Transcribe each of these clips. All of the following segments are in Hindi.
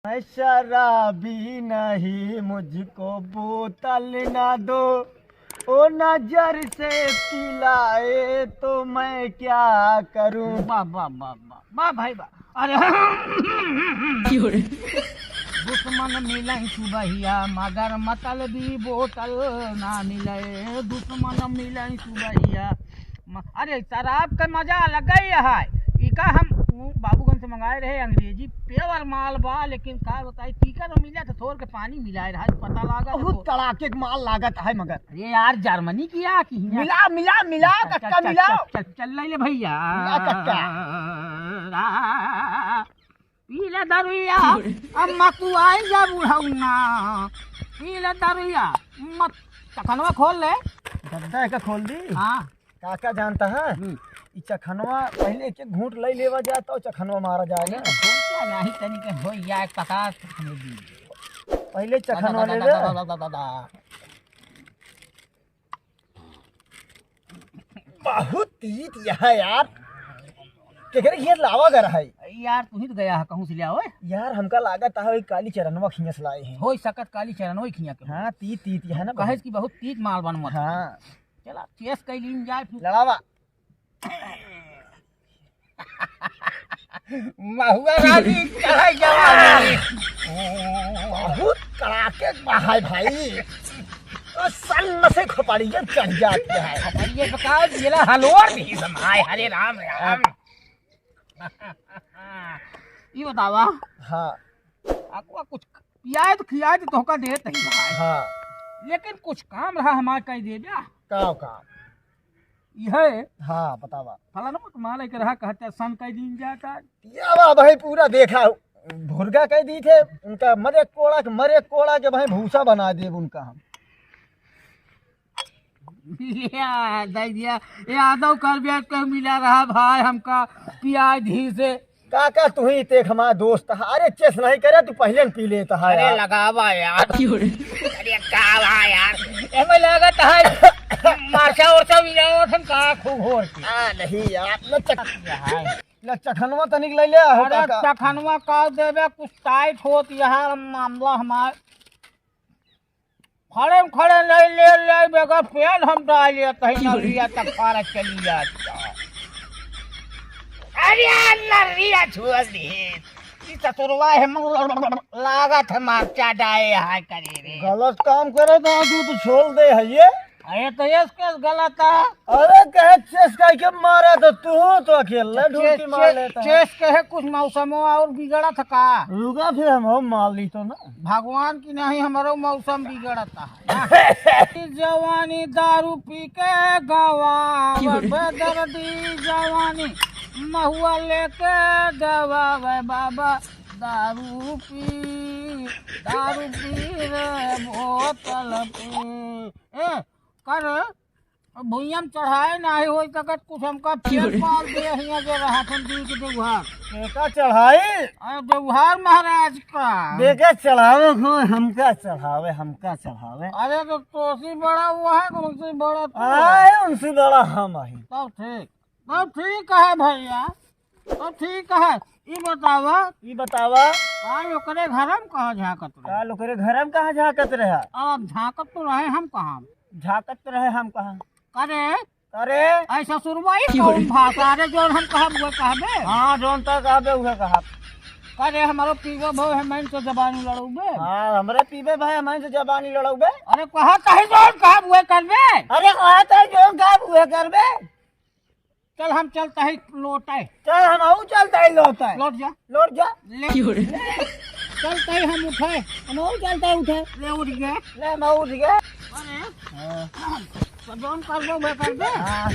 मैं शराबी नहीं, मुझको बोतल ना दो, ओ नजर से पिलाए तो मैं क्या करूं। वाह वाह वाह वाह वाह भाई वाह। अरे दुश्मन मिले सुबहिया मगर मतलबी बोतल ना मिले, दुश्मन मिले सुबहिया। अरे शराब का मजा अलग ही है। इका हम बाबूगंज से मंगाए रहे अंग्रेजी पेवर माल बा, लेकिन का बताई टीका तो मिला तो थोड़ के पानी मिलाए रहा पता लगा बहुत कड़ाके का माल लागत है मगर। अरे यार जर्मनी किया कि मिला मिला मिला कक्का मिला। चल ले भैया पीले दरुइया अम्मा तू आई जा बुढ़ाऊना पीले दरुइया मत चखनवा खोल ले। गद्दा का खोल दी। हाँ काका जानता है ई चखनवा पहले एक एक घूंट ले लेवा जाए तो चखनवा मारा जाए ना। क्या नहीं तनिक हो या कका दी पहले चखनवा ले ले। बहुत तीत यह यार केकरे ये लावा कर है यार तू ही तो गया है कहूं से लिया ओए यार। हमका लागत है वही काली चरणवा खिंयस लाए हैं। होई सकत काली चरण होई खिया के। हाँ तीत तीत है ना कहे कि बहुत तीत माल बनवा। हाँ चला चेस कैलीन जाए फिर लड़ावा। महुआ राजी चढ़ाई जवानी बहुत कड़ाके है भाई। तो सन से खोपड़ी जब चढ़ जाती है। अब ये बताओ जिला हलवार नहीं समाए। हरे राम राम। ये बतावा हाँ आपको कुछ पियाए तो खियाए तो धोखा देते ही भाई। हाँ लेकिन कुछ काम रहा हमारे कहीं दे दिया काम काम यह हाँ बतावा। फला नमक माले के रहा कहते सन कई दिन जाता यावा भाई पूरा देखा भुरगा कह दी थे उनका मरे कोड़ा के भाई भूसा बना दे उनका हम। दे दिया यादव कर ब्याज कह मिला रहा भाई हमका प्याज घी से। काका तू ही तेख हमारा दोस्त है। अरे चेस नहीं करे तू पहले पी लेता है। अरे लगावा यार अरे का यार एमे लागत है मार्चा और मिला हम का खूब होर की। नहीं यार ल चखनवा तनिक ले ले। अरे चखनवा का देवे कुछ टाइट होत यार मामला हमार खड़े ले बेगर पेन हम डाल लेते हैं नरिया तक फारा चली जाता। अरे नरिया छोड़ दी ई ससुरवा है लागत है मार्चा डाए हाय करे रे। गलत काम करे तो तू छोड़ दे है ये। अरे तो ये गलत है। अरे कहे चेस का के मारा तो तू तो अकेले ढूंढ मार लेता है। चेस कहे कुछ मौसमों और बिगड़ा था का रुका फिर हम मार ली तो ना। भगवान की नहीं हमारा मौसम बिगड़ता है। जवानी दारू पी के गवा दर्दी जवानी महुआ लेके दवा बाबा दारू पी रे बोतल पी कर भुइयम चढ़ाए नहीं हो सकत कुछ हमका पेड़ पाल दे हिया जो रहा तुम दी के देवहार बेटा चढ़ाई। अरे देवहार महाराज का बेटा चढ़ावे को हमका चढ़ावे। अरे तो तोसी बड़ा हुआ है उनसे बड़ा आए उनसे बड़ा हम आई। तब ठीक है भैया तो ठीक है। ये बतावा आज ओकरे घरम कहाँ झाकत रहे। काल ओकरे घरम कहाँ झाकत रहे। अब झाकत तो रहे हम कहाँ झाकत रहे हम कहाँ करे ऐसा सुरवाई कौन भाषा रे जो हम कहब वो कहबे। हाँ जोन तक कहबे उहे कहब। करे हमारो पीवे भाई हमन से जबानी लड़ौबे। हाँ हमरे पीवे भाई हमन से जबानी लड़ौबे। अरे कहा कहीं जोन कहब वो करबे। अरे कहत है जोन कहब उहे करबे। चल हम चलता है लौटाए। चल हम आऊ चलता है लौट जा ले चलता है हम उठाए हम आऊ चलता है उठे ले उठ गए ले हम आऊ उठ गए। अरे जोन करबो वो करबे। हाँ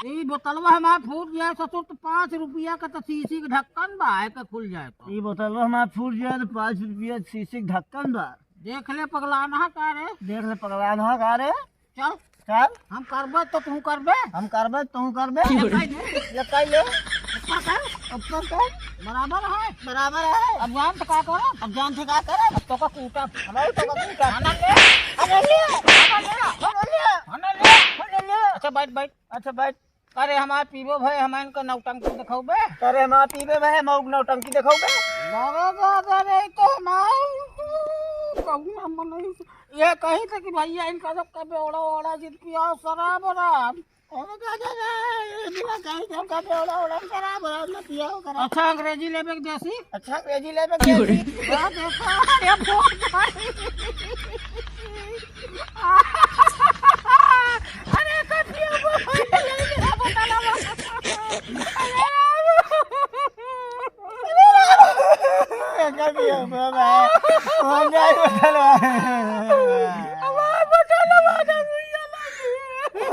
ई बोतलवा हमार फूट गया ससुर तो 5 रुपया का तो शीशी का ढक्कन बा है के खुल जाए तो। ई बोतल हमार फूट जाए तो 5 रुपया शीशी का ढक्कन बा। देख ले पगलाना का रे। देख ले पगला ना का रे। चल चल हम करबे तो तू करबे। हम करबे तू करबे। लकाई ले ऊपर कर बराबर है। अब जान तो का करे अब तो का कूटा हमारे तो का कूटा खाना ले। अच्छा बैठ अरे हमार पीबो भाई हमान का नौटंकी दिखाओबे। अरे हमार पीबे भाई मौक नौटंकी दिखाओबे। दादा नहीं तो कहूँ हम नहीं ये कही था कि भैया इनका सब का बेवड़ा ओड़ा जित पिया शराब वराब। अच्छा अंग्रेजी लेबे देसी। अच्छा अंग्रेजी लेबे देसी।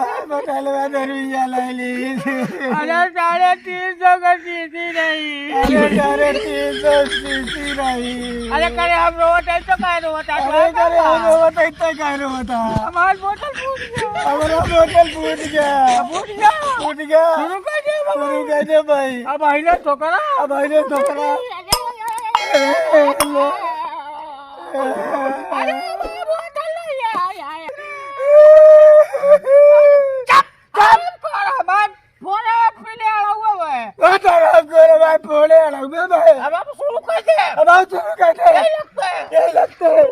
अरे बटलवा दरुइया लैली। अरे 350 का शीशी नहीं। अरे 350 शीशी नहीं। अरे करे हम रोट है तो कह रोट है। अरे करे हम रोट है तो कह रोट है। हमारी बोतल फूट गया। हमारा बोतल फूट गया। फूट गया। फूट गया। शुरू कर दे भाई। अब आइने ठोकरा। अब आइने ठोकरा। अब आप शुरू कर दे। यही लगता है।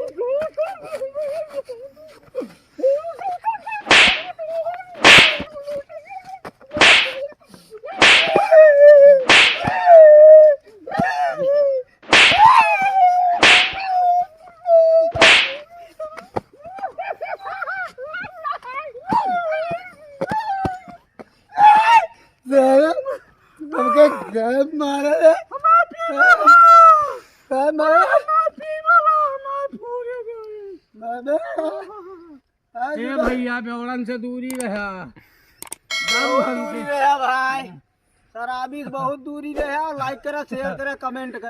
मारा है। भैया बेवड़न से दूरी रहा। दूरी रहा भाई। शराबी बहुत दूरी रहा। लाइक करा, शेयर करा, कमेंट करा।